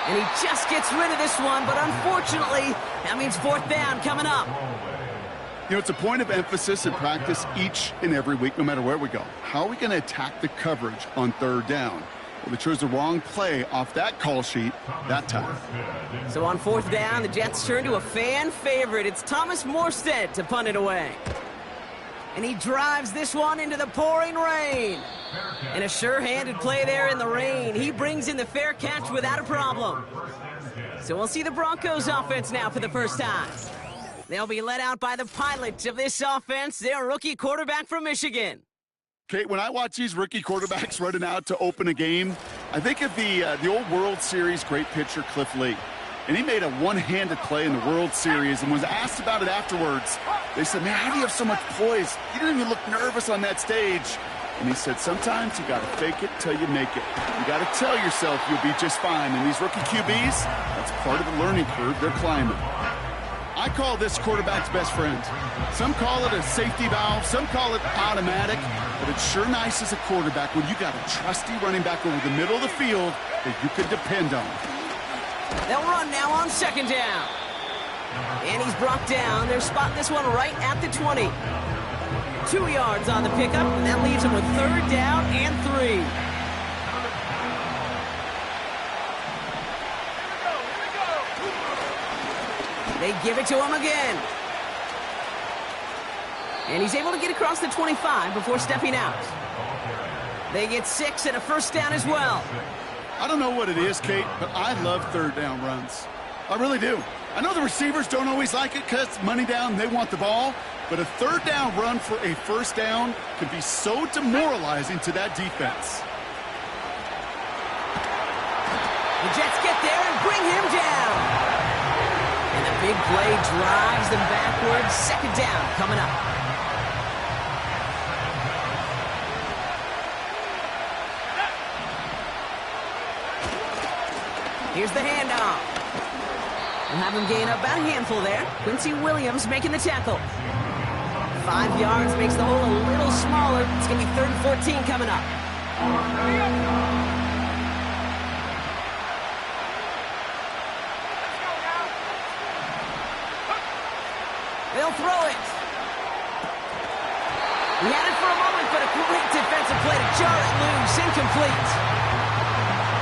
And he just gets rid of this one, but unfortunately, that means fourth down coming up. You know, it's a point of emphasis in practice each and every week, no matter where we go. How are we going to attack the coverage on third down? Well, they chose the wrong play off that call sheet that time. So on fourth down, the Jets turn to a fan favorite. It's Thomas Morstead to punt it away. And he drives this one into the pouring rain. And a sure-handed play there in the rain. He brings in the fair catch without a problem. So we'll see the Broncos offense now for the first time. They'll be led out by the pilot of this offense, their rookie quarterback from Michigan. Kate, when I watch these rookie quarterbacks running out to open a game, I think of the old World Series great pitcher Cliff Lee. And he made a one-handed play in the World Series and was asked about it afterwards. They said, man, how do you have so much poise? You didn't even look nervous on that stage. And he said, sometimes you got to fake it till you make it. You got to tell yourself you'll be just fine. And these rookie QBs, that's part of the learning curve they're climbing. I call this quarterback's best friend. Some call it a safety valve, some call it automatic, but it's sure nice as a quarterback when you got a trusty running back over the middle of the field that you can depend on. They'll run now on second down. And he's brought down. They're spotting this one right at the 20. 2 yards on the pickup, and that leaves him with third down and 3. They give it to him again. And he's able to get across the 25 before stepping out. They get 6 and a first down as well. I don't know what it is, Kate, but I love third down runs. I really do. I know the receivers don't always like it because money down, they want the ball. But a third down run for a first down can be so demoralizing to that defense. The Jets get there and bring him down. And the big play drives them backwards. Second down coming up. Here's the handoff. We'll have him gain up about a handful there. Quincy Williams making the tackle. 5 yards makes the hole a little smaller. It's going to be 3rd and 14 coming up. They'll throw it. He had it for a moment, but a great defensive play to jar it loose. Incomplete.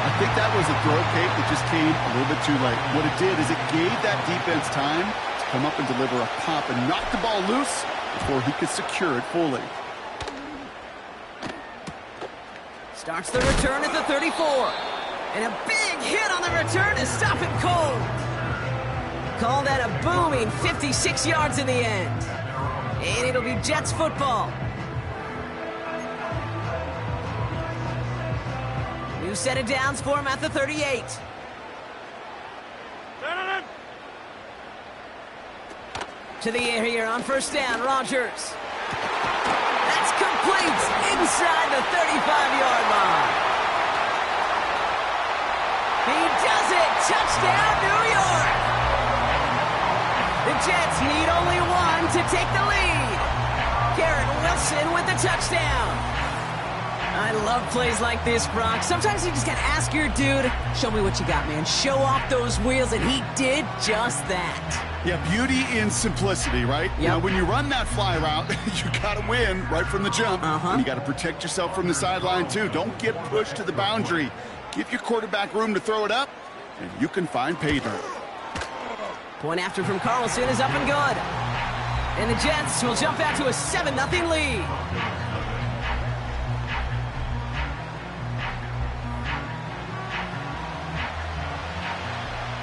I think that was a throw, Kate, that just came a little bit too late. What it did is it gave that defense time to come up and deliver a pop and knock the ball loose before he could secure it fully. Starts the return at the 34. And a big hit on the return to stop it cold. Call that a booming 56 yards in the end. And it'll be Jets football. New set of downs for him at the 38. To the air here on first down, Rodgers. That's complete inside the 35-yard line. He does it! Touchdown, New York! The Jets need only one to take the lead. Garrett Wilson with the touchdown. I love plays like this, Brock. Sometimes you just got to ask your dude, show me what you got, man. Show off those wheels, and he did just that. Yeah, beauty in simplicity, right? Yep. You know, when you run that fly route, you got to win right from the jump. And you got to protect yourself from the sideline, too. Don't get pushed to the boundary. Give your quarterback room to throw it up, and you can find pay dirt. Point after from Carlson is up and good. And the Jets will jump out to a 7-0 lead.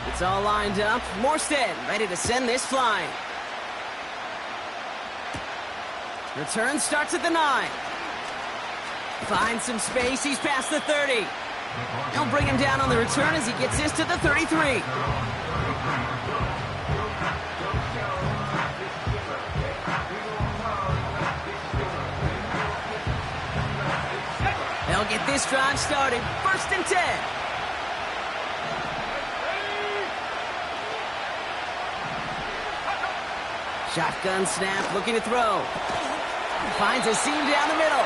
It's all lined up. Morstead ready to send this flying. Return starts at the 9. Finds some space. He's past the 30. They'll bring him down on the return as he gets this to the 33. They'll get this drive started. 1st and 10. Shotgun snap, looking to throw. Finds a seam down the middle.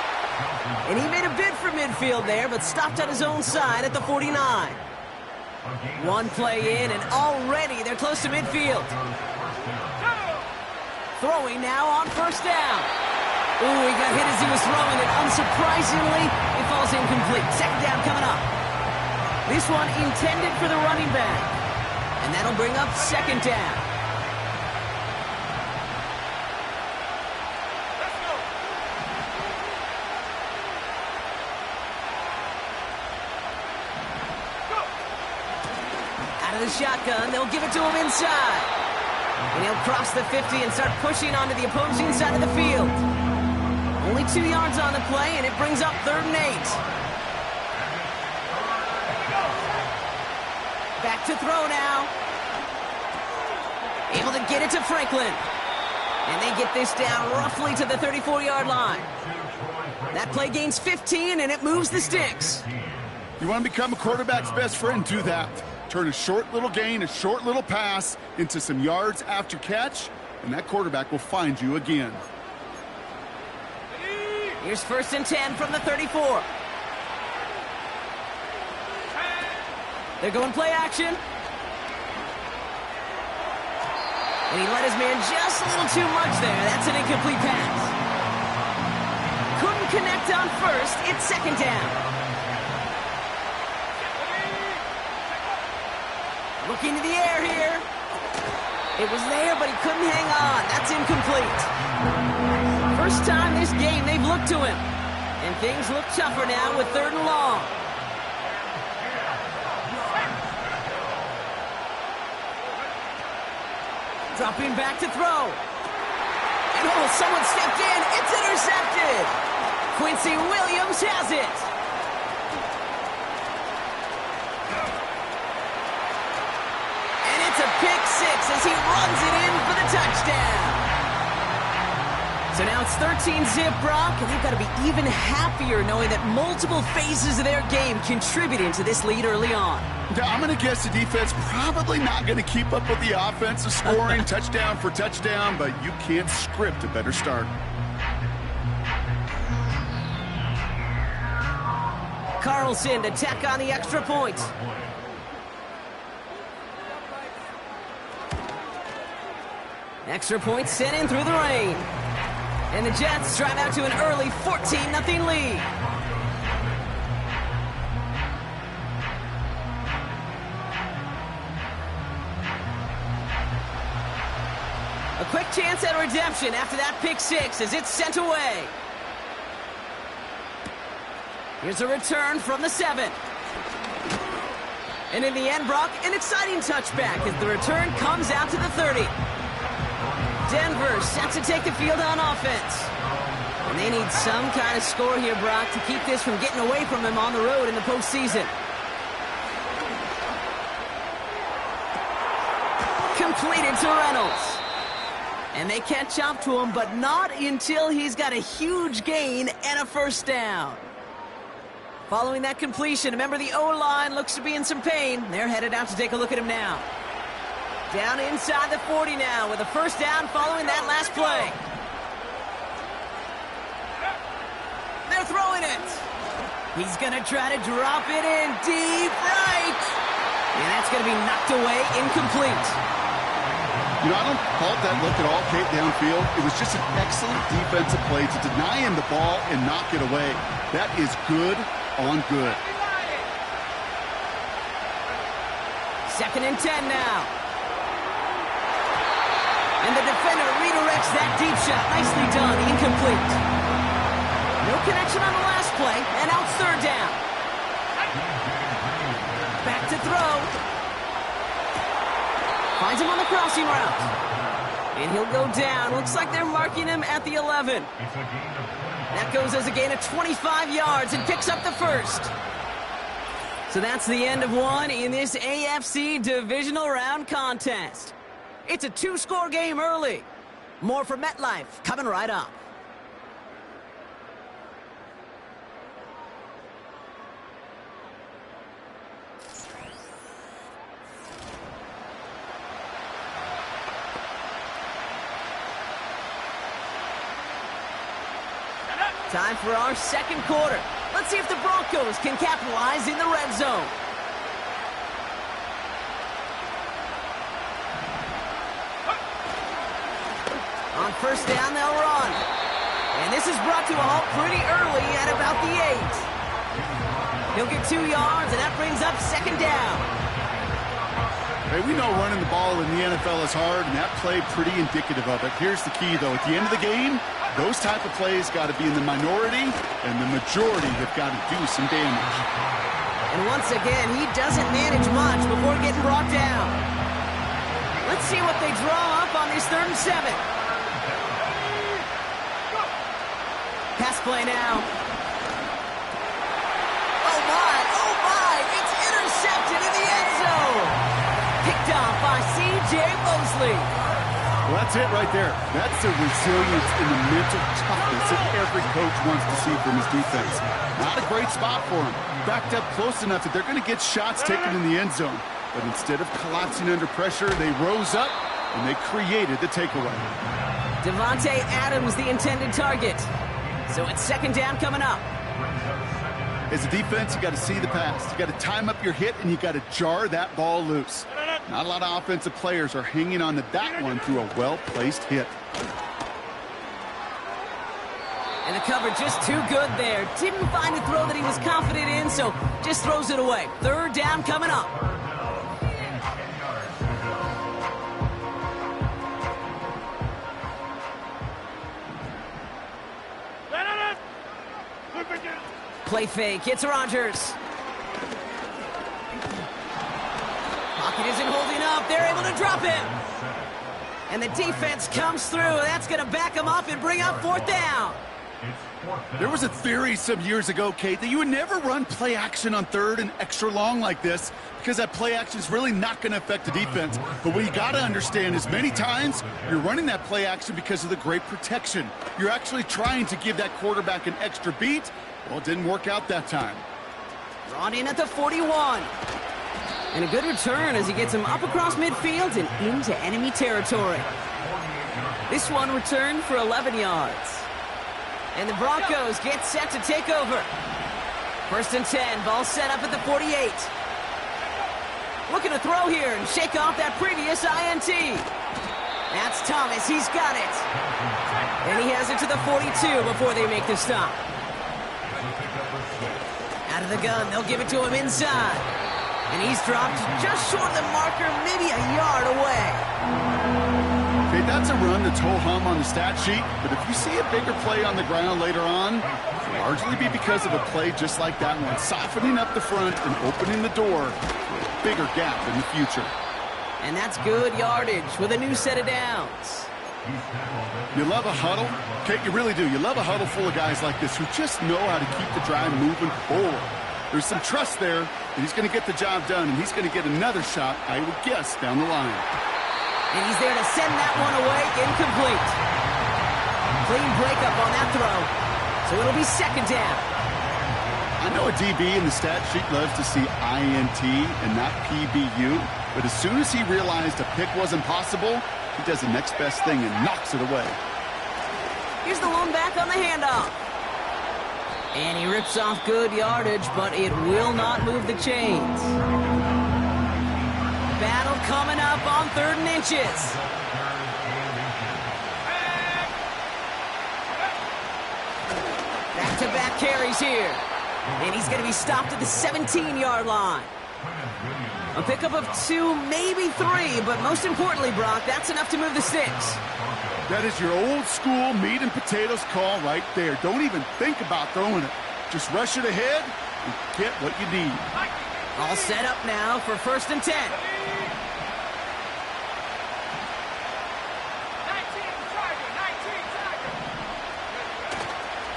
And he made a bid for midfield there, but stopped on his own side at the 49. One play in, and already they're close to midfield. Throwing now on first down. Ooh, he got hit as he was throwing it. Unsurprisingly, it falls incomplete. Second down coming up. This one intended for the running back. And that'll bring up second down. Out of the shotgun, they'll give it to him inside. And he'll cross the 50 and start pushing onto the opposing side of the field. Only 2 yards on the play, and it brings up 3rd and 8. Back to throw now. Able to get it to Franklin. And they get this down roughly to the 34-yard line. That play gains 15, and it moves the sticks. You want to become a quarterback's best friend? Do that. Turn a short little gain, a short little pass into some yards after catch, and that quarterback will find you again. Here's 1st and 10 from the 34. They're going play action. And he let his man just a little too much there. That's an incomplete pass. Couldn't connect on first. It's second down. Looking to the air here. It was there, but he couldn't hang on. That's incomplete. First time this game they've looked to him. And things look tougher now with 3rd and long. Dropping back to throw. And oh, someone stepped in. It's intercepted. Quincy Williams has it. And it's a pick 6 as he runs it in for the touchdown. So now it's 13-zip, Brock, and they've got to be even happier knowing that multiple phases of their game contributed to this lead early on. I'm going to guess the defense probably not going to keep up with the offensive scoring touchdown for touchdown, but you can't script a better start. Carlson to tack on the extra point. Extra point sent in through the rain. And the Jets drive out to an early 14-0 lead. A quick chance at redemption after that pick 6 as it's sent away. Here's a return from the 7. And in the end, Brock, an exciting touchback as the return comes out to the 30. Denver set to take the field on offense. And they need some kind of score here, Brock, to keep this from getting away from them on the road in the postseason. Completed to Reynolds. And they catch up to him, but not until he's got a huge gain and a first down. Following that completion, a member of the O-line looks to be in some pain. They're headed out to take a look at him now. Down inside the 40 now with a first down following that last play. They're throwing it. He's going to try to drop it in deep right. And that's going to be knocked away, incomplete. You know, I don't fault that look at all, Kate, downfield. It was just an excellent defensive play to deny him the ball and knock it away. That is good on good. 2nd and 10 now. And the defender redirects that deep shot. Nicely done. Incomplete. No connection on the last play, and out 3rd down. Back to throw. Finds him on the crossing route. And he'll go down. Looks like they're marking him at the 11. That goes as a gain of 25 yards and picks up the first. So that's the end of one in this AFC divisional round contest. It's a 2-score game early. More from MetLife coming right up. Time for our second quarter. Let's see if the Broncos can capitalize in the red zone. On first down, they'll run. And this is brought to a halt pretty early at about the 8. He'll get 2 yards, and that brings up second down. Hey, we know running the ball in the NFL is hard, and that play pretty indicative of it. Here's the key, though. At the end of the game, those type of plays got to be in the minority, and the majority have got to do some damage. And once again, he doesn't manage much before getting brought down. Let's see what they draw up on this 3rd and 7. Pass play now. Oh my, it's intercepted in the end zone. Picked off by C.J. Mosley. Well, that's it right there. That's the resilience and the mental toughness that every coach wants to see from his defense. Not a great spot for him. Backed up close enough that they're going to get shots taken in the end zone. But instead of collapsing under pressure, they rose up and they created the takeaway. Devontae Adams, the intended target. So it's second down coming up. As a defense, you got to see the pass. You got to time up your hit, and you got to jar that ball loose. Not a lot of offensive players are hanging on to that one through a well-placed hit. And the cover just too good there. Didn't find a throw that he was confident in, so just throws it away. Third down coming up. Play fake. It's Rodgers. Pocket isn't holding up. They're able to drop him. And the defense comes through. That's going to back him up and bring up 4th down. There was a theory some years ago, Kate, that you would never run play action on 3rd and extra long like this because that play action is really not going to affect the defense. But what you got to understand is many times you're running that play action because of the great protection. You're actually trying to give that quarterback an extra beat. Well, it didn't work out that time. Brought in at the 41. And a good return as he gets him up across midfield and into enemy territory. This one returned for 11 yards. And the Broncos get set to take over. 1st and 10, ball set up at the 48. Looking to throw here and shake off that previous INT. That's Thomas, he's got it. And he has it to the 42 before they make the stop. Out of the gun, they'll give it to him inside. And he's dropped just short of the marker, maybe a yard away. Okay, that's a run that's ho-hum on the stat sheet, but if you see a bigger play on the ground later on, it'll largely be because of a play just like that one, softening up the front and opening the door for a bigger gap in the future. And that's good yardage with a new set of downs. You love a huddle? Kate, you really do. You love a huddle full of guys like this who just know how to keep the drive moving forward. There's some trust there that he's going to get the job done, and he's going to get another shot, I would guess, down the line. And he's there to send that one away, incomplete. Clean breakup on that throw, so it'll be second down. I know a DB in the stat sheet loves to see INT and not PBU, but as soon as he realized a pick wasn't possible, he does the next best thing and knocks it away. Here's the lone back on the handoff. And he rips off good yardage, but it will not move the chains. Battle coming up on 3rd and inches. Back-to-back carries here. And he's going to be stopped at the 17-yard line. A pickup of 2, maybe 3, but most importantly, Brock, that's enough to move the sticks. That is your old school meat and potatoes call right there. Don't even think about throwing it. Just rush it ahead and get what you need. All set up now for 1st and 10.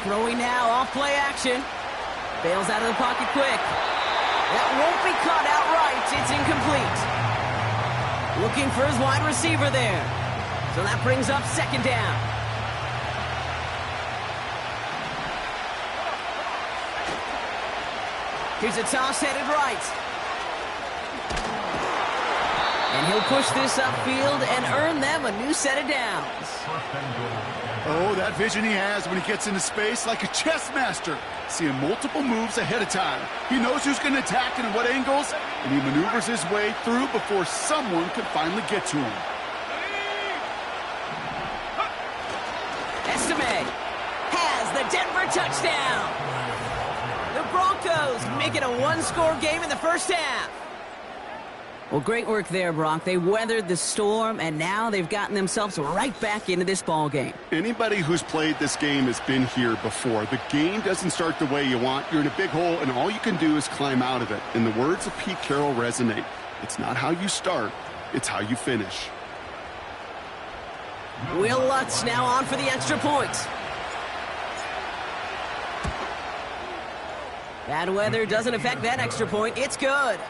Throwing now off play action. Bails out of the pocket quick. That won't be caught outright. It's incomplete. Looking for his wide receiver there. So that brings up second down. Here's a toss headed right. And he'll push this upfield and earn them a new set of downs. Oh, that vision he has when he gets into space like a chess master. Seeing multiple moves ahead of time. He knows who's going to attack and in what angles, and he maneuvers his way through before someone can finally get to him. resume. Has the Denver touchdown. The Broncos make it a one-score game in the first half. Well, great work there, Brock. They weathered the storm, and now they've gotten themselves right back into this ball game. Anybody who's played this game has been here before. The game doesn't start the way you want. You're in a big hole, and all you can do is climb out of it. And the words of Pete Carroll resonate. It's not how you start, it's how you finish. Will Lutz now on for the extra point. Bad weather doesn't affect that extra point. It's good.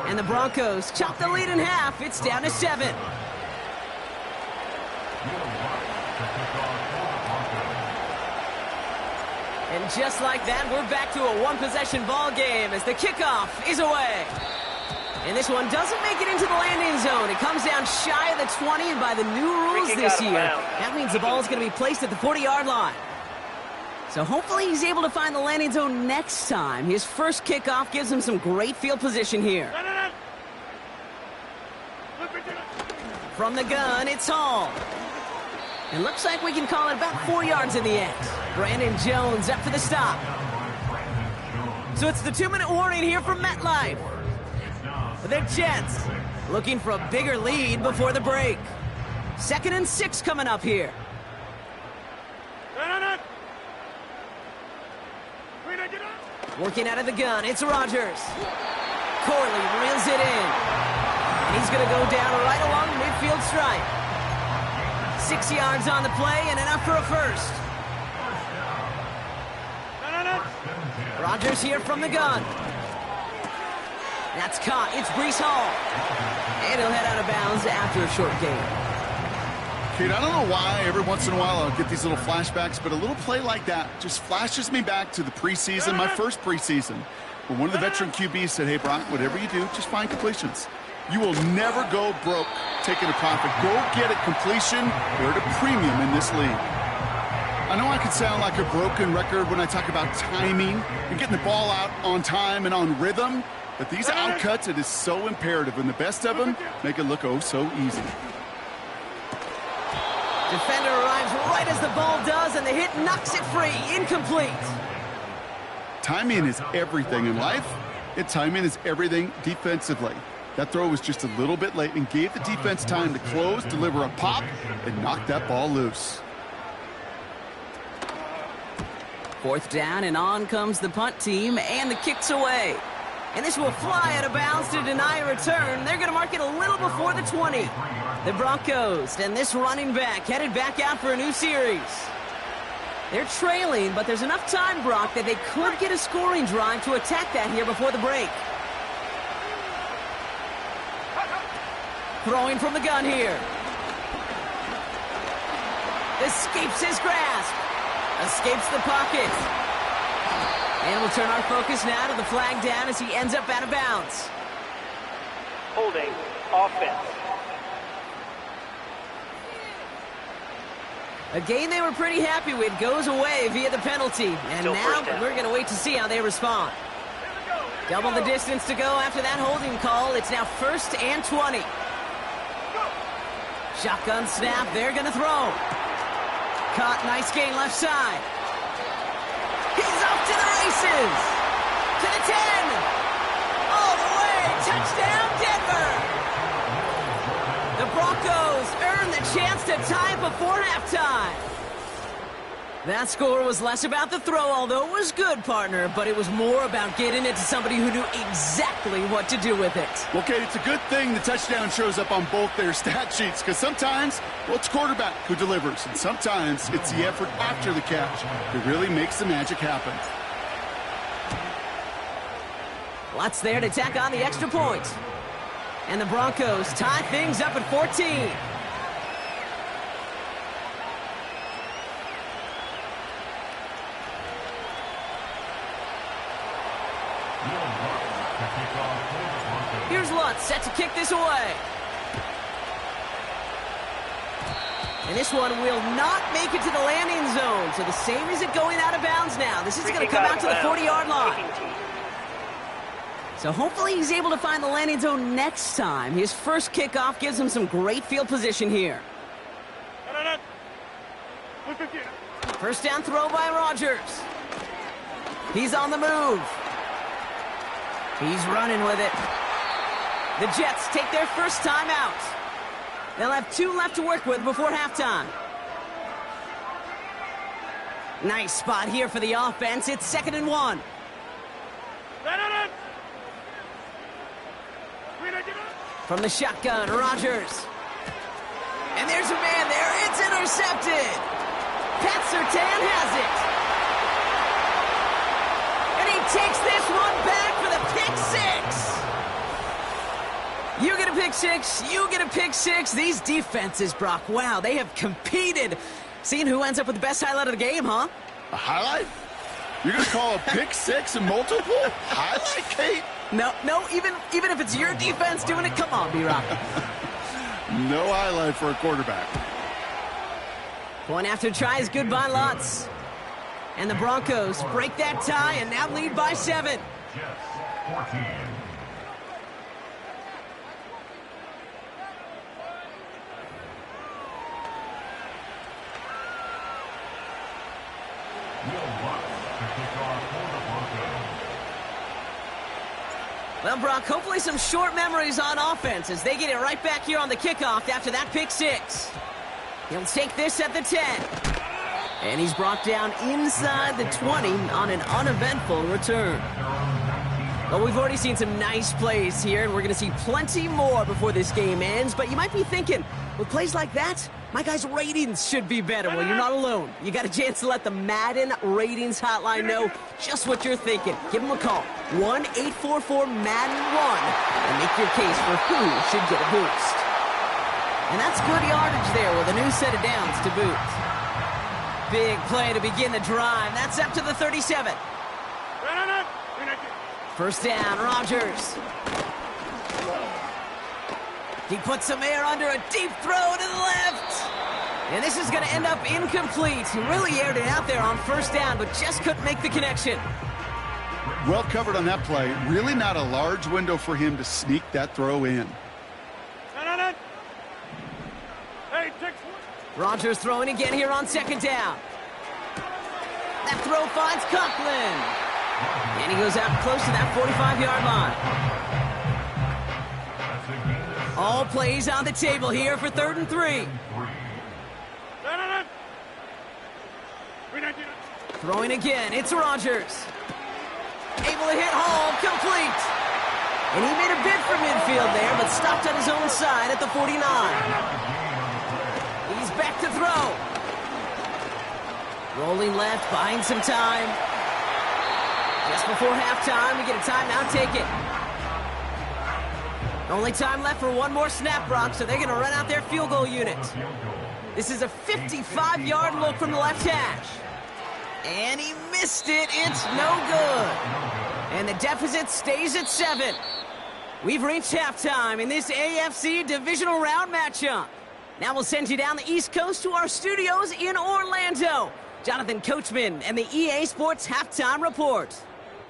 And the Broncos chop the lead in half. It's down to 7. And just like that, we're back to a one-possession ball game as the kickoff is away. And this one doesn't make it into the landing zone. It comes down shy of the 20, and by the new rules this year, that means the ball is going to be placed at the 40-yard line. So hopefully he's able to find the landing zone next time. His first kickoff gives him some great field position here. From the gun, it's Hall. It looks like we can call it about 4 yards in the end. Brandon Jones up for the stop. So it's the 2-minute warning here from MetLife. The Jets looking for a bigger lead before the break. 2nd and 6 coming up here. Working out of the gun, it's Rodgers. Corley reels it in. And he's going to go down right along the midfield stripe. 6 yards on the play and enough for a first. Rodgers here from the gun. That's caught. It's Breece Hall. And he'll head out of bounds after a short gain. Kate, I don't know why every once in a while I'll get these little flashbacks, but a little play like that just flashes me back to the preseason, my first preseason, where one of the veteran QBs said, hey, Brock, whatever you do, just find completions. You will never go broke taking a profit. Go get a completion. They're at a premium in this league. I know I could sound like a broken record when I talk about timing and getting the ball out on time and on rhythm, but these outcuts, it is so imperative, and the best of them make it look oh so easy. Defender arrives right as the ball does, and the hit knocks it free. Incomplete. Timing is everything in life, and timing is everything defensively. That throw was just a little bit late and gave the defense time to close, deliver a pop, and knock that ball loose. 4th down, and on comes the punt team, and the kick's away. And this will fly out of bounds to deny a return. They're going to mark it a little before the 20. The Broncos and this running back headed back out for a new series. They're trailing, but there's enough time, Brock, that they could get a scoring drive to attack that here before the break. Throwing from the gun here. Escapes his grasp. Escapes the pocket. And we'll turn our focus now to the flag down as he ends up out of bounds. Holding offense. A game they were pretty happy with goes away via the penalty. And Still now we're going to wait to see how they respond. Double the distance to go after that holding call. It's now 1st and 20. Shotgun snap. They're going to throw. Caught. Nice gain left side. He's off to the races. To the 10. All the way. Touchdown, Denver. The Broncos earn the chance to tie before halftime. That score was less about the throw, although it was good, partner, but it was more about getting it to somebody who knew exactly what to do with it. Well, Kate, it's a good thing the touchdown shows up on both their stat sheets, because sometimes, well, it's quarterback who delivers, and sometimes it's the effort after the catch that really makes the magic happen. Lutz there to tack on the extra point. And the Broncos tie things up at 14. Here's Lutz set to kick this away. And this one will not make it to the landing zone. So the same as it going out of bounds now. This is going to come out to the 40-yard line. So hopefully he's able to find the landing zone next time. His first kickoff gives him some great field position here. First down throw by Rodgers. He's on the move. He's running with it. The Jets take their first time out. They'll have 2 left to work with before halftime. Nice spot here for the offense. It's 2nd and 1. From the shotgun, Rodgers. And there's a man there. It's intercepted. Pat Surtain has it. And he takes this one back for the pick 6. You get a pick 6. You get a pick 6. These defenses, Brock, wow, they have competed. Seeing who ends up with the best highlight of the game, huh? A highlight? You're going to call a pick 6 and multiple? Highlight, Kate? No, even if it's your defense doing it, come on, B-Rock. No highlight for a quarterback. Point after try is good by lots. And the Broncos break that tie and now lead by 7. Jets 14. Well, Brock, hopefully some short memories on offense as they get it right back here on the kickoff after that pick 6. He'll take this at the 10. And he's brought down inside the 20 on an uneventful return. Well, we've already seen some nice plays here, and we're going to see plenty more before this game ends. But you might be thinking, with plays like that, my guys' ratings should be better. Well, you're not alone. You got a chance to let the Madden Ratings Hotline know just what you're thinking. Give them a call, 1-844-MADDEN-1, and make your case for who should get a boost. And that's good yardage there with a new set of downs to boot. Big play to begin the drive. That's up to the 37. First down, Rodgers. He puts some air under a deep throw to the left. And this is going to end up incomplete. He really aired it out there on first down, but just couldn't make the connection. Well covered on that play. Really not a large window for him to sneak that throw in. Rodgers throwing again here on second down. That throw finds Conklin. And he goes out close to that 45-yard line. All plays on the table here for 3rd and 3. Throwing again, it's Rodgers. Able to hit home, complete. And he made a bid for midfield there, but stopped on his own side at the 49. He's back to throw. Rolling left, buying some time. Just before halftime, we get a timeout, take it. Only time left for one more snap, Brock, so they're going to run out their field goal unit. This is a 55-yard look from the left hash. And he missed it. It's no good. And the deficit stays at 7. We've reached halftime in this AFC divisional round matchup. Now we'll send you down the East Coast to our studios in Orlando. Jonathan Coachman and the EA Sports Halftime Report.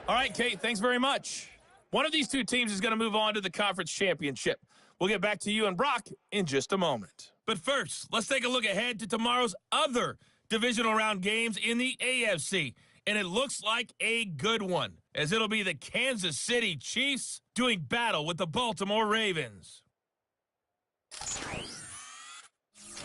All right, Kate, thanks very much. One of these two teams is going to move on to the conference championship. We'll get back to you and Brock in just a moment. But first, let's take a look ahead to tomorrow's other divisional round games in the AFC. And it looks like a good one, as it'll be the Kansas City Chiefs doing battle with the Baltimore Ravens.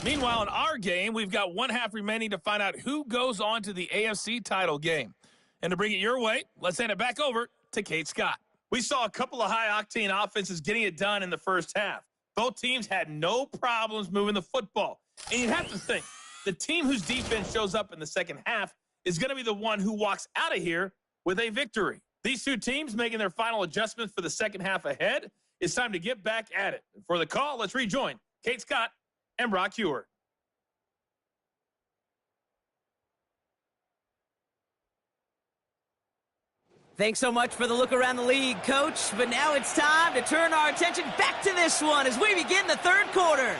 Meanwhile, in our game, we've got one half remaining to find out who goes on to the AFC title game. And to bring it your way, let's hand it back over to Kate Scott. We saw a couple of high-octane offenses getting it done in the first half. Both teams had no problems moving the football. And you'd have to think, the team whose defense shows up in the second half is going to be the one who walks out of here with a victory. These two teams making their final adjustments for the second half ahead. It's time to get back at it. And for the call, let's rejoin Kate Scott and Brock Heward. Thanks so much for the look around the league, Coach. But now it's time to turn our attention back to this one as we begin the third quarter.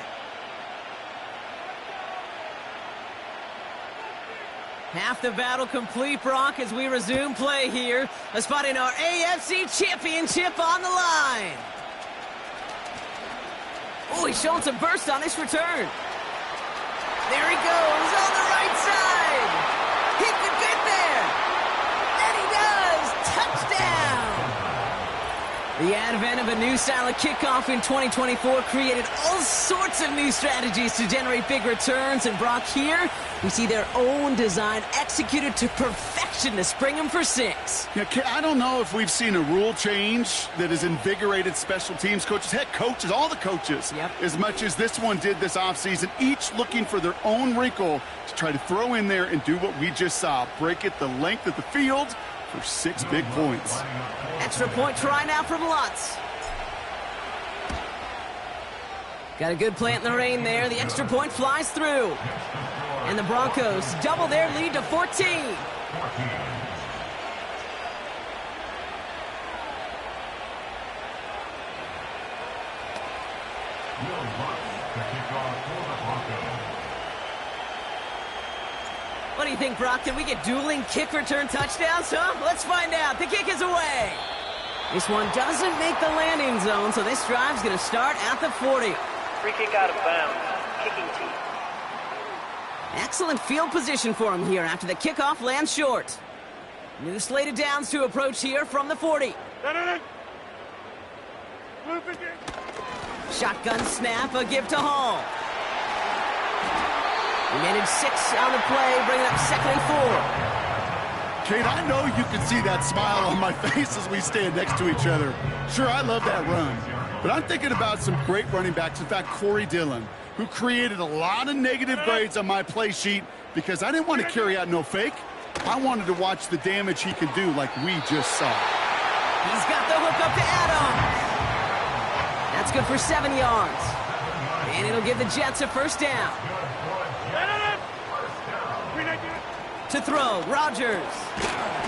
Half the battle complete, Brock, as we resume play here. A spot in our AFC Championship on the line. Oh, he's showing some burst on this return. There he goes on the right The advent of a new style of kickoff in 2024 created all sorts of new strategies to generate big returns. And Brock, here we see their own design executed to perfection to spring them for 6. Yeah, I don't know if we've seen a rule change that has invigorated special teams coaches, head coaches, all the coaches, as much as this one did this offseason, each looking for their own wrinkle to try to throw in there and do what we just saw, break it the length of the field for 6 big points. Extra point try now from Lutz. Got a good plant in the rain there. The extra point flies through. And the Broncos double their lead to 14. What do you think, Brock? Can we get dueling kick return touchdowns, huh? Let's find out. The kick is away. This one doesn't make the landing zone, so this drive's going to start at the 40. Free kick out of bounds. Kicking team. Excellent field position for him here after the kickoff lands short. New slate of downs to approach here from the 40. Shotgun snap, a give to Hall. He made it 6 on the play, bringing up 2nd and 4. Kate, I know you can see that smile on my face as we stand next to each other. Sure, I love that run. But I'm thinking about some great running backs. In fact, Corey Dillon, who created a lot of negative grades on my play sheet because I didn't want to carry out no fake. I wanted to watch the damage he could do like we just saw. He's got the hook up to Adams. That's good for 7 yards. And it'll give the Jets a first down. To throw, Rodgers.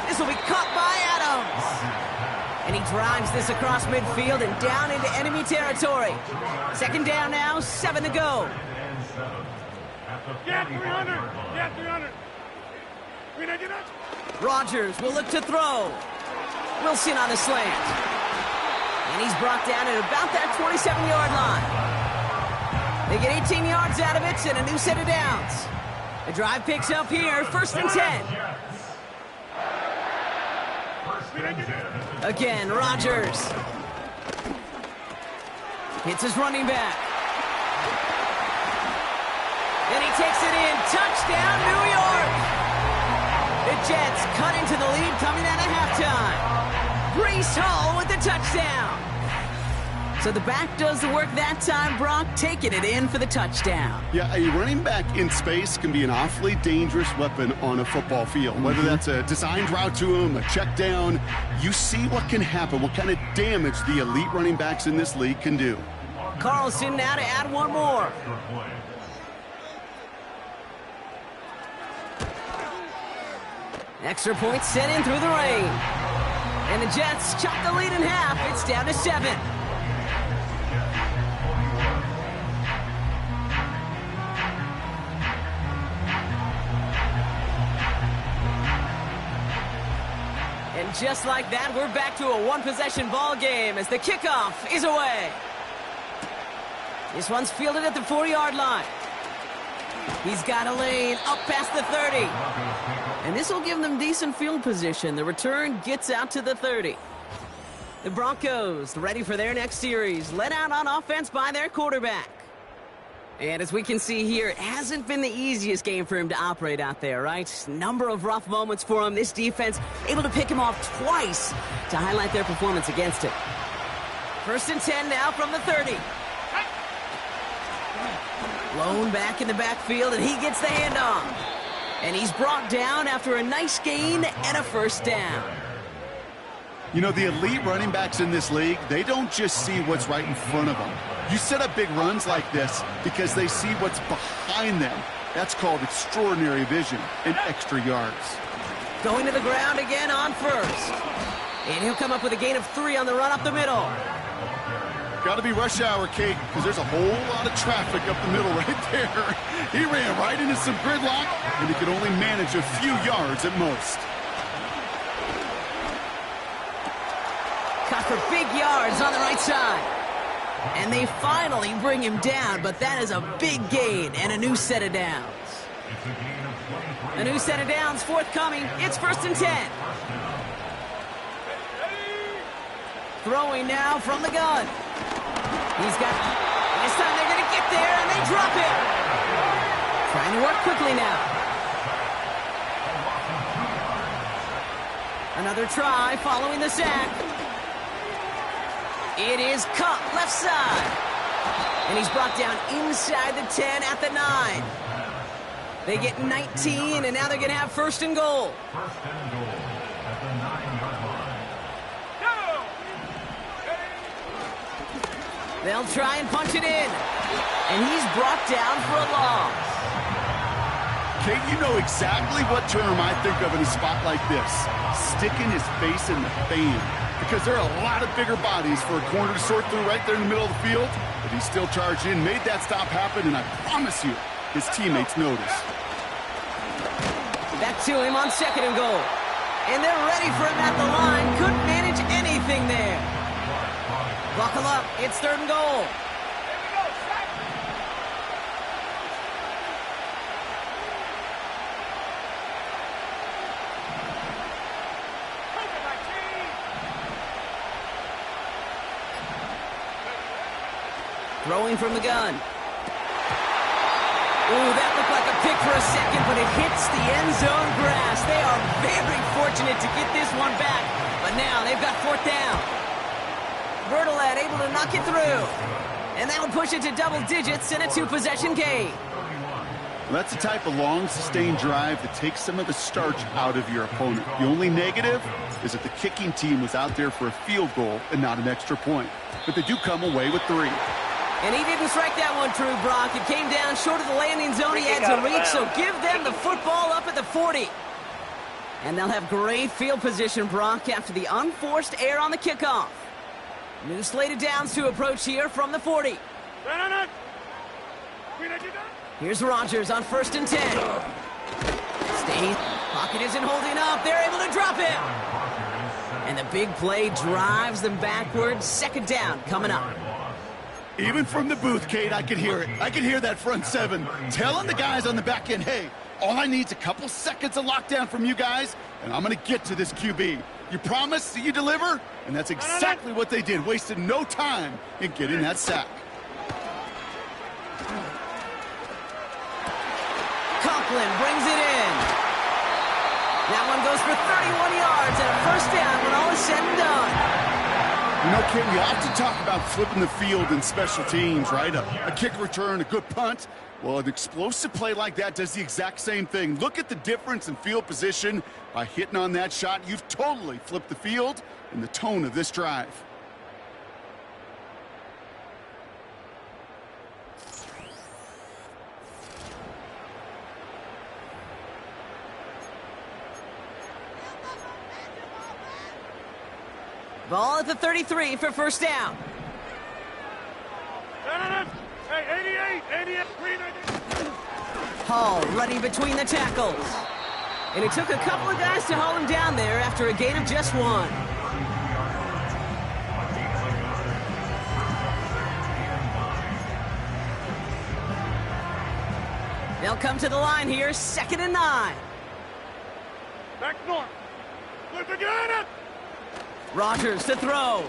This will be caught by Adams. And he drives this across midfield and down into enemy territory. 2nd down now, 7 to go. Yeah, 300. Yeah, 300. Rodgers will look to throw. Wilson on the slant. And he's brought down at about that 27-yard line. They get 18 yards out of it and a new set of downs. The drive picks up here, 1st and 10. Again, Rodgers. Hits his running back. And he takes it in. Touchdown, New York. The Jets cut into the lead coming out of halftime. Breece Hall with the touchdown. So the back does the work that time, Brock, taking it in for the touchdown. Yeah, a running back in space can be an awfully dangerous weapon on a football field. Whether that's a designed route to him, a check down, you see what can happen, what kind of damage the elite running backs in this league can do. Carlson now to add one more. Extra point sent in through the rain. And the Jets chop the lead in half. It's down to 7. And just like that, we're back to a one-possession ball game as the kickoff is away. This one's fielded at the 40-yard line. He's got a lane up past the 30. And this will give them decent field position. The return gets out to the 30. The Broncos ready for their next series, led out on offense by their quarterback. And as we can see here, it hasn't been the easiest game for him to operate out there, right? Number of rough moments for him. This defense able to pick him off twice to highlight their performance against it. 1st and 10 now from the 30. Blown back in the backfield, and he gets the handoff. And he's brought down after a nice gain and a first down. You know, the elite running backs in this league, they don't just see what's right in front of them. You set up big runs like this because they see what's behind them. That's called extraordinary vision and extra yards. Going to the ground again on 1st. And he'll come up with a gain of 3 on the run up the middle. Got to be rush hour, Kate, because there's a whole lot of traffic up the middle right there. He ran right into some gridlock, and he could only manage a few yards at most. Caught for big yards on the right side. And they finally bring him down, but that is a big gain and a new set of downs. A new set of downs forthcoming. It's 1st and 10. Throwing now from the gun. He's got... This time they're going to get there, and they drop it. Trying to work quickly now. Another try following the sack. It is caught left side. And he's brought down inside the 10 at the 9. They get 19, and now they're going to have first and goal. First and goal at the 9-yard line. They'll try and punch it in. And he's brought down for a loss. Kate, you know exactly what term I think of in a spot like this. Sticking his face in the fan. Because there are a lot of bigger bodies for a corner to sort through right there in the middle of the field. But he still charged in, made that stop happen, and I promise you, his teammates notice. Back to him on second and goal. And they're ready for him at the line. Couldn't manage anything there. Buckle up. It's third and goal. Throwing from the gun. Ooh, that looked like a pick for a second, but it hits the end zone grass. They are very fortunate to get this one back, but now they've got fourth down. Bertolet able to knock it through, and that would push it to double digits in a two-possession game. Well, that's the type of long, sustained drive that takes some of the starch out of your opponent. The only negative is that the kicking team was out there for a field goal and not an extra point, but they do come away with 3. And he didn't strike that one true, Brock. It came down short of the landing zone. He had to reach, so give them the football up at the 40. And they'll have great field position, Brock, after the unforced error on the kickoff. New slated downs to approach here from the 40. Here's Rodgers on first and 10. Stay. Pocket isn't holding up. They're able to drop it. And the big play drives them backwards. Second down coming up. Even from the booth, Kate, I could hear it. I could hear that front 7 telling the guys on the back end, hey, all I need is a couple seconds of lockdown from you guys, and I'm going to get to this QB. You promise that you deliver? And that's exactly what they did. Wasted no time in getting that sack. Conklin brings it in. That one goes for 31 yards and a first down when all is said and done. You know, Ken, we often talk about flipping the field in special teams, right? A kick return, a good punt. Well, an explosive play like that does the exact same thing. Look at the difference in field position. By hitting on that shot, you've totally flipped the field and the tone of this drive. Ball at the 33 for first down. Hey, 88. Hall running between the tackles. And it took a couple of guys to haul him down there after a gain of just 1. They'll come to the line here, second and 9. Back north. Look again. Rodgers to throw.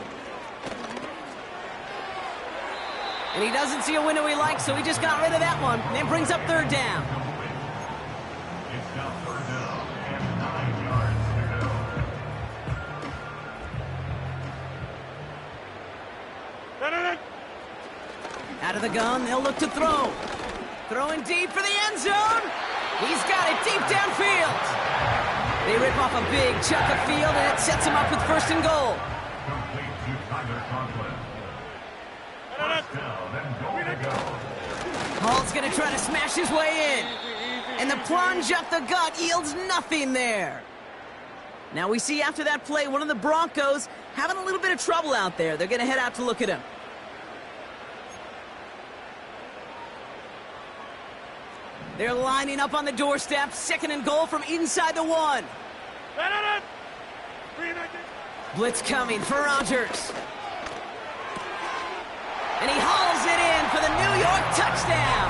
And he doesn't see a window he likes, so he just got rid of that one. And it brings up third down. It's now third down and 9 yards to go. Out of the gun, they'll look to throw. Throwing deep for the end zone. He's got it deep downfield. They rip off a big chunk of field, and it sets him up with first and goal. Complete to Tyler Conklin. First down and goal to go. Hall's going to try to smash his way in. And the plunge up the gut yields nothing there. Now we see after that play, one of the Broncos having a little bit of trouble out there. They're going to head out to look at him. They're lining up on the doorstep. Second and goal from inside the 1. Blitz coming for Rodgers. And he hauls it in for the New York touchdown.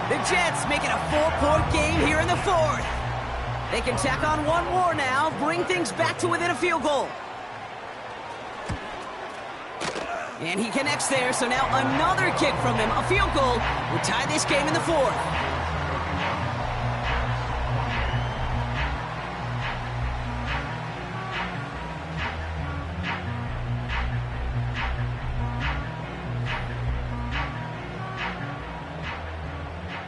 The Jets make it a 4-point game here in the 4th. They can tack on one more now, bring things back to within a field goal. And he connects there, so now another kick from him. A field goal would tie this game in the fourth.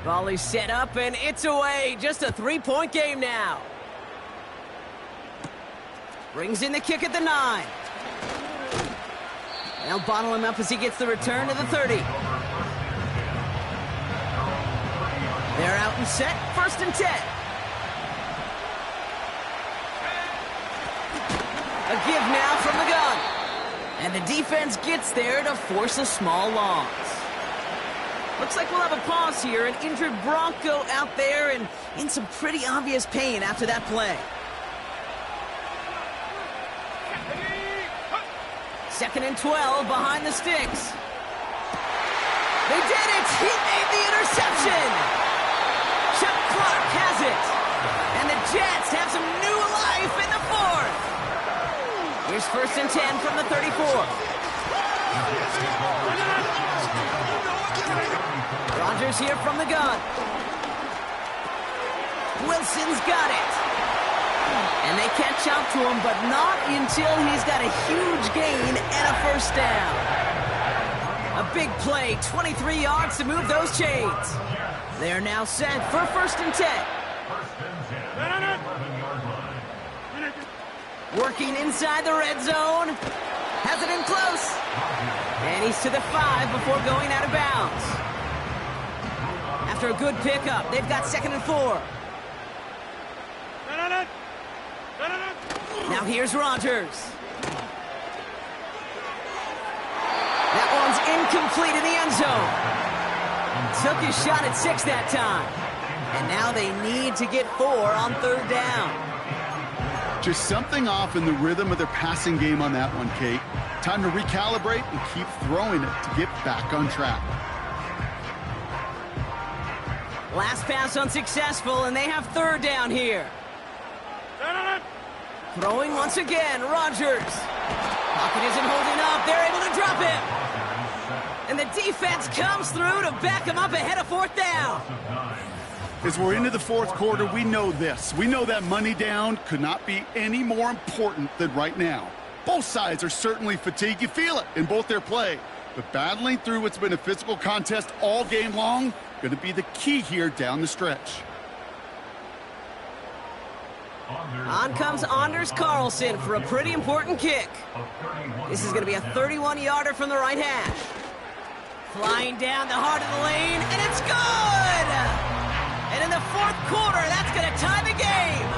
Volley set up, and it's away. Just a three-point game now. Brings in the kick at the 9. They'll bottle him up as he gets the return to the 30. They're out and set. 1st and 10. A give now from the gun. And the defense gets there to force a small loss. Looks like we'll have a pause here. An injured Bronco out there and in some pretty obvious pain after that play. 2nd and 12 behind the sticks. They did it! He made the interception! Chuck Clark has it! And the Jets have some new life in the fourth! Here's 1st and 10 from the 34. Rodgers here from the gun. Wilson's got it. And they catch up to him, but not until he's got a huge gain and a 1st down. A big play, 23 yards to move those chains. They are now set for 1st and 10. Working inside the red zone. Has it in close. And he's to the 5 before going out of bounds. After a good pickup, they've got 2nd and 4. Now here's Rodgers. That one's incomplete in the end zone. Took his shot at 6 that time. And now they need to get 4 on 3rd down. Just something off in the rhythm of their passing game on that one, Kate. Time to recalibrate and keep throwing it to get back on track. Last pass unsuccessful, and they have 3rd down here. Throwing once again, Rodgers. Pocket isn't holding up. They're able to drop him. And the defense comes through to back him up ahead of 4th down. As we're into the 4th quarter, we know this. We know that money down could not be any more important than right now. Both sides are certainly fatigued. You feel it in both their play. But battling through what's been a physical contest all game long, going to be the key here down the stretch. On comes Anders Carlson for a pretty important kick. This is going to be a 31-yarder from the right hash. Flying down the heart of the lane, and it's good! And in the 4th quarter, that's going to tie the game.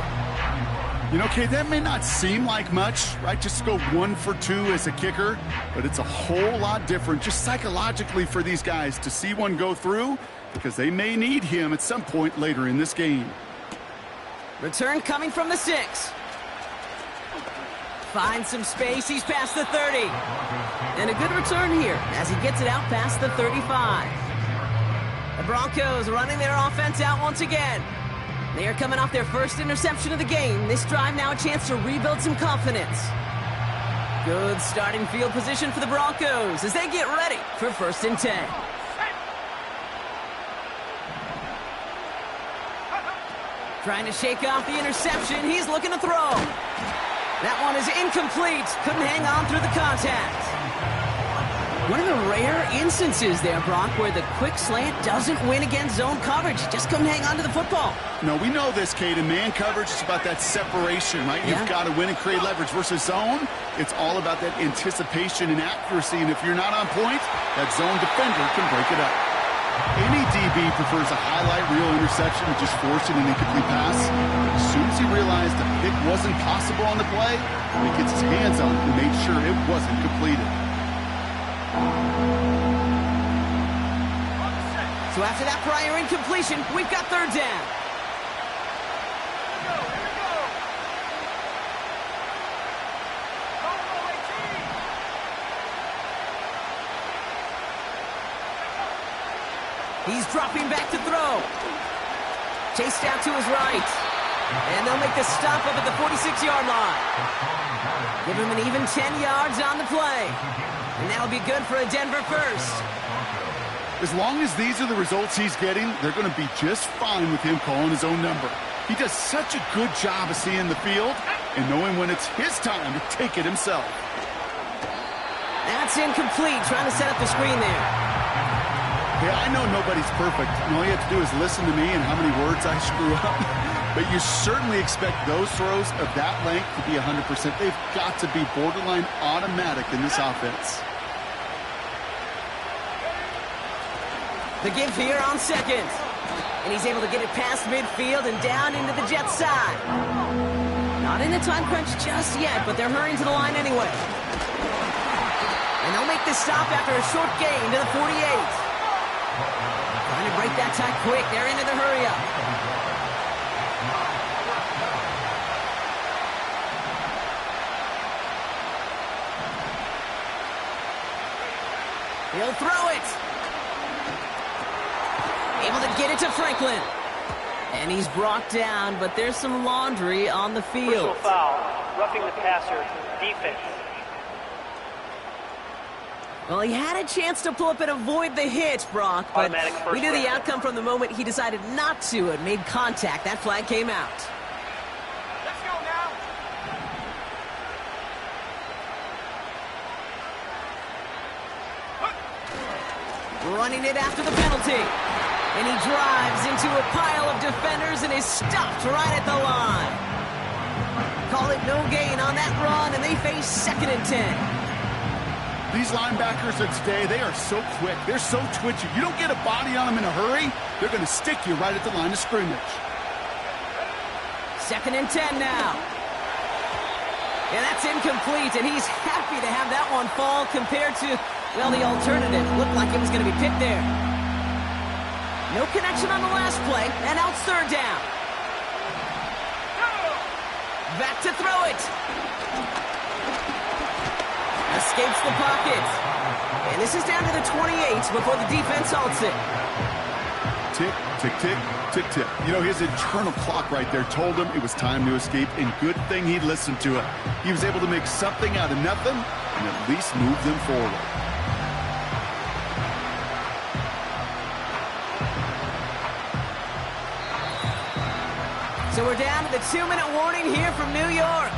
You know, Kate, that may not seem like much, right? Just to go 1 for 2 as a kicker, but it's a whole lot different just psychologically for these guys to see one go through because they may need him at some point later in this game. Return coming from the 6. Finds some space. He's past the 30. And a good return here as he gets it out past the 35. The Broncos running their offense out once again. They are coming off their 1st interception of the game. This drive now a chance to rebuild some confidence. Good starting field position for the Broncos as they get ready for 1st and 10. Trying to shake off the interception. He's looking to throw. That one is incomplete. Couldn't hang on through the contact. One of the rare instances there, Brock, where the quick slant doesn't win against zone coverage. Just couldn't hang on to the football. No, we know this, Kate. In man coverage, it's about that separation, right? Yeah. You've got to win and create leverage versus zone. It's all about that anticipation and accuracy. And if you're not on point, that zone defender can break it up. Any DB prefers a highlight reel interception to just forcing an incomplete pass. As soon as he realized the pick wasn't possible on the play, he gets his hands on it and made sure it wasn't completed. So after that prior incompletion, we've got 3rd down. He's dropping back to throw. Chased out to his right. And they'll make the stop up at the 46-yard line. Give him an even 10 yards on the play. And that'll be good for a Denver first. As long as these are the results he's getting, they're going to be just fine with him calling his own number. He does such a good job of seeing the field and knowing when it's his time to take it himself. That's incomplete, trying to set up the screen there. Hey, I know nobody's perfect, and all you have to do is listen to me and how many words I screw up. But you certainly expect those throws of that length to be 100%. They've got to be borderline automatic in this offense. The give here on second. And he's able to get it past midfield and down into the Jets side. Not in a time crunch just yet, but they're hurrying to the line anyway. And they'll make this stop after a short gain to the 48. Trying to break that tie quick. They're into the hurry-up. He'll throw it. Able to get it to Franklin. And he's brought down, but there's some laundry on the field. Personal foul, roughing the passer, defense. Well, he had a chance to pull up and avoid the hit, Brock, but we knew the outcome from the moment he decided not to and made contact. That flag came out. Let's go now. Running it after the penalty. And he drives into a pile of defenders and is stopped right at the line. Call it no gain on that run, and they face 2nd and 10. These linebackers of today, they are so quick. They're so twitchy. You don't get a body on them in a hurry, they're going to stick you right at the line of scrimmage. 2nd and 10 now. And that's incomplete, and he's happy to have that one fall compared to, well, the alternative. Looked like it was going to be picked there. No connection on the last play, and now it's 3rd down. Back to throw it. Escapes the pocket. And this is down to the 28 before the defense halts it. Tick, tick, tick, tick, tick. You know, his internal clock right there told him it was time to escape, and good thing he listened to it. He was able to make something out of nothing and at least move them forward. So we're down to the 2-minute warning here from New York.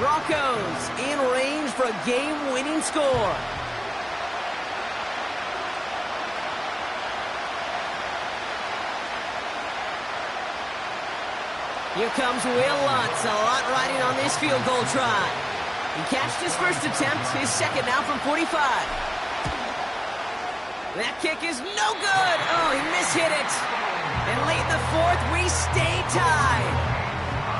Broncos in range for a game-winning score. Here comes Will Lutz, a lot riding on this field goal try. He catched his first attempt, his second now from 45. That kick is no good. Oh, he mishit it. And late in the 4th, we stay tied.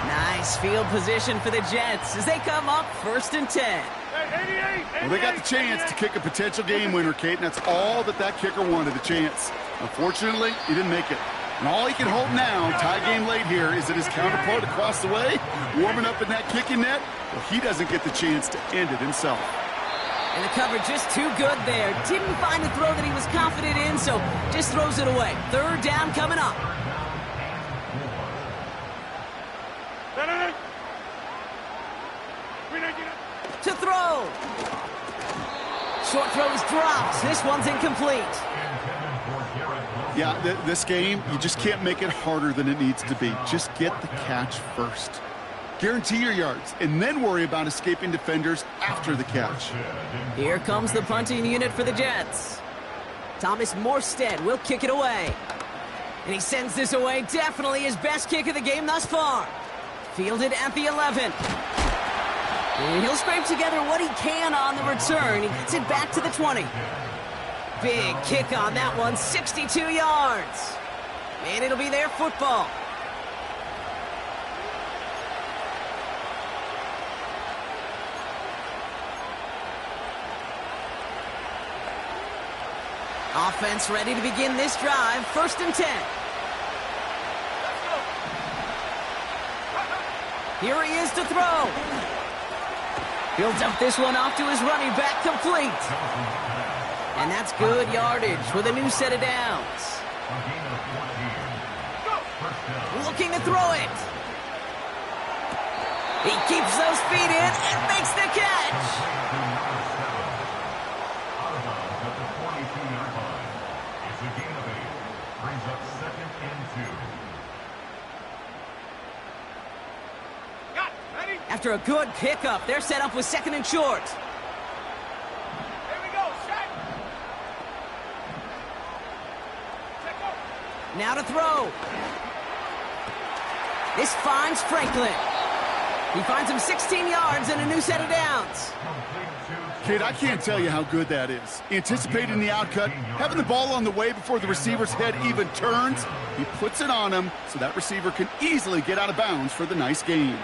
Nice field position for the Jets as they come up 1st and 10. Hey, 88, Well, they got the chance to kick a potential game winner, Kate, and that's all that kicker wanted, a chance. Unfortunately, he didn't make it. And all he can hope now, tie game late here, is that his counterpart across the way, warming up in that kicking net, well, he doesn't get the chance to end it himself. And the cover just too good there. Didn't find a throw that he was confident in, so just throws it away. 3rd down coming up. To throw. Short throw is dropped. This one's incomplete. Yeah, this game, you just can't make it harder than it needs to be. Just get the catch first. Guarantee your yards, and then worry about escaping defenders after the catch. Here comes the punting unit for the Jets. Thomas Morstead will kick it away. And he sends this away. Definitely his best kick of the game thus far. Fielded at the 11. And he'll scrape together what he can on the return. He gets it back to the 20. Big kick on that one, 62 yards. And it'll be their football. Offense ready to begin this drive. 1st and 10. Here he is to throw. He'll dump this one off to his running back, complete. And that's good yardage with a new set of downs. Looking to throw it. He keeps those feet in and makes the catch. 22-yard line. It's a gain of 8. Brings up 2nd and 2. Got it. Ready? After a good pickup, they're set up with 2nd and short. Here we go. Set. Set go. Now to throw. This finds Franklin. He finds him 16 yards and a new set of downs. Kate, I can't tell you how good that is. Anticipating the outcut, having the ball on the way before the receiver's head even turns. He puts it on him so that receiver can easily get out of bounds for the nice gain.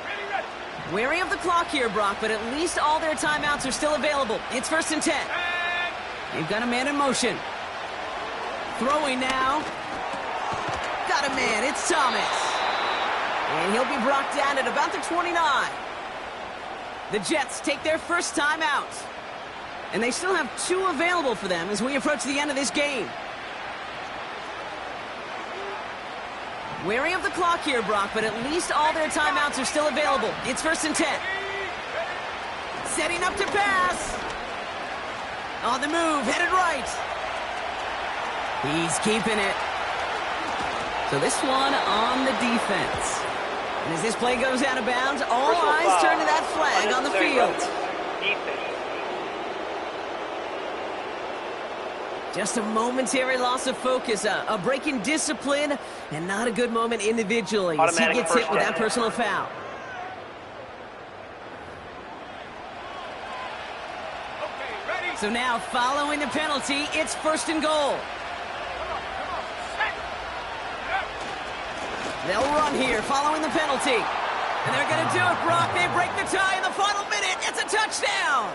Ready, ready. Wary of the clock here, Brock, but at least all their timeouts are still available. It's 1st and 10. And They've got a man in motion. Throwing now. Got a man. It's Thomas. And he'll be brought down at about the 29. The Jets take their first time out. And they still have 2 available for them as we approach the end of this game. Wary of the clock here, Brock, but at least all their timeouts are still available. It's 1st and 10. Setting up to pass. On the move, headed right. He's keeping it. So this one on the defense. And as this play goes out of bounds, all Personal eyes foul. turn to that flag on the field. Defense. Just a momentary loss of focus, a break in discipline, and not a good moment individually as he Automatic gets hit first with that down. personal foul. okay, ready. So now, following the penalty, it's 1st and goal. Come on. Set. Yep. They'll run here following the penalty. And they're going to do it, Brock. They break the tie in the final minute. It's a touchdown.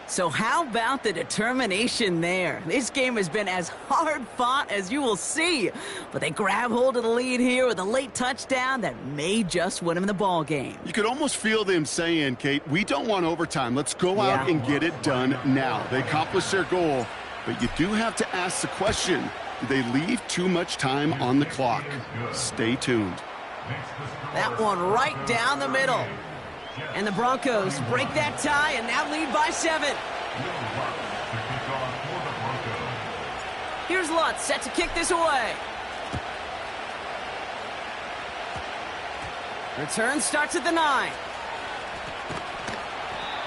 So how about the determination there? This game has been as hard fought as you will see. But they grab hold of the lead here with a late touchdown that may just win them the ball game. You could almost feel them saying, Kate, we don't want overtime. Let's go out and get it done now. They accomplished their goal, but you do have to ask the question, did they leave too much time on the clock? Stay tuned. That one right down the middle. And the Broncos break that tie and now lead by 7. Here's Lutz set to kick this away. Return starts at the 9.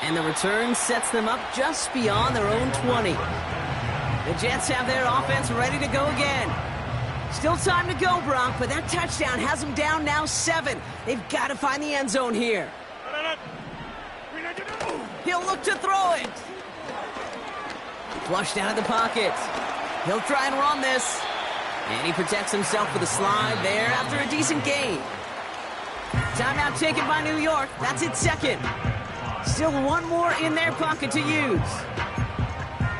And the return sets them up just beyond their own 20. The Jets have their offense ready to go again. Still time to go, Brock, but that touchdown has them down now 7. They've got to find the end zone here. He'll look to throw it. Flushed out of the pocket. He'll try and run this. And he protects himself with a slide there after a decent gain. Timeout taken by New York. That's its 2nd. Still one more in their pocket to use.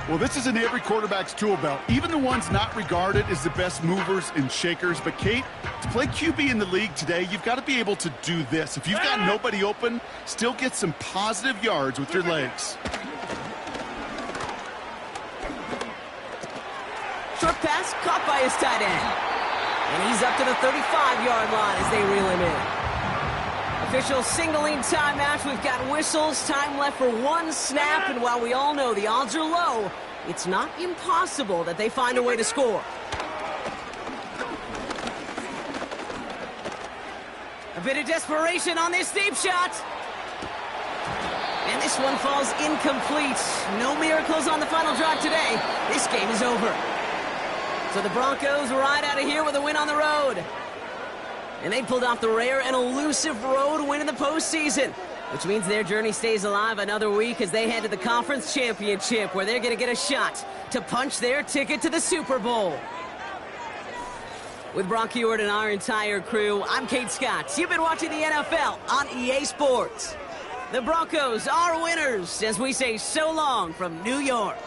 Well, this is in every quarterback's tool belt, even the ones not regarded as the best movers and shakers. But, Kate, to play QB in the league today, you've got to be able to do this. If you've got nobody open, still get some positive yards with your legs. Short pass caught by his tight end. And he's up to the 35-yard line as they reel him in. Officials signaling timeouts. We've got whistles. Time left for 1 snap. And while we all know the odds are low, it's not impossible that they find a way to score. A bit of desperation on this deep shot. And this one falls incomplete. No miracles on the final drive today. This game is over. So the Broncos ride out of here with a win on the road. And they pulled off the rare and elusive road win in the postseason, which means their journey stays alive another week as they head to the Conference Championship, where they're going to get a shot to punch their ticket to the Super Bowl. With Brock Heward and our entire crew, I'm Kate Scott. You've been watching the NFL on EA Sports. The Broncos are winners as we say so long from New York.